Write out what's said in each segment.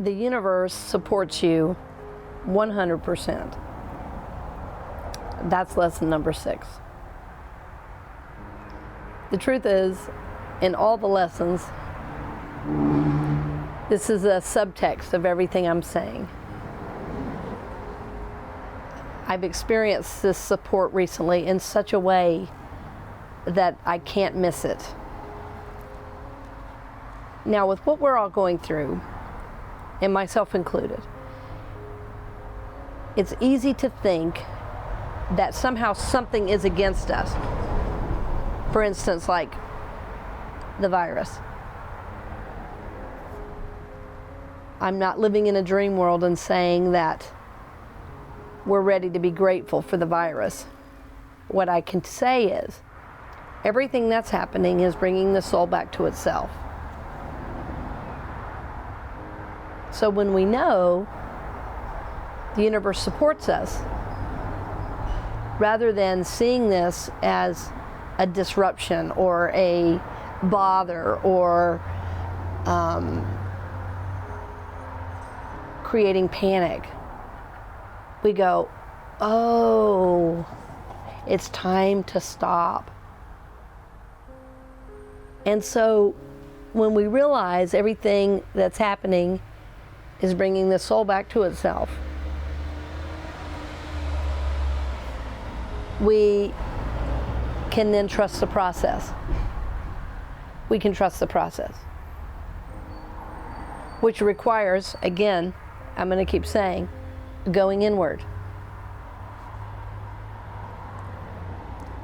The universe supports you 100%. That's lesson number 6. The truth is, in all the lessons, this is a subtext of everything I'm saying. I've experienced this support recently in such a way that I can't miss it. Now, with what we're all going through, and myself included, it's easy to think that somehow something is against us. For instance, like the virus. I'm not living in a dream world and saying that we're ready to be grateful for the virus. What I can say is, everything that's happening is bringing the soul back to itself. So when we know the universe supports us, rather than seeing this as a disruption or a bother or creating panic, we go, oh, it's time to stop. And so when we realize everything that's happening is bringing the soul back to itself, we can then trust the process. We can trust the process, which requires, again, I'm going to keep saying, going inward.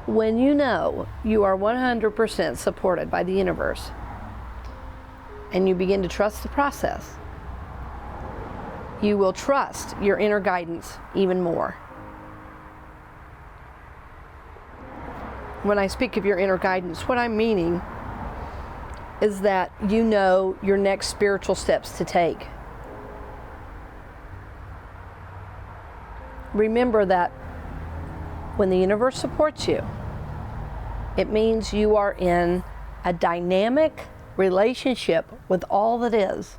When you know you are 100% supported by the universe and you begin to trust the process, you will trust your inner guidance even more. When I speak of your inner guidance, what I'm meaning is that you know your next spiritual steps to take. Remember that when the universe supports you, it means you are in a dynamic relationship with all that is.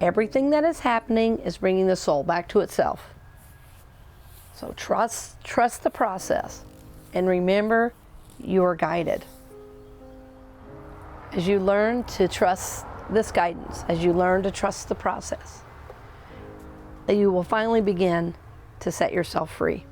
Everything that is happening is bringing the soul back to itself. So trust the process, and remember you are guided. As you learn to trust this guidance, as you learn to trust the process, that you will finally begin to set yourself free.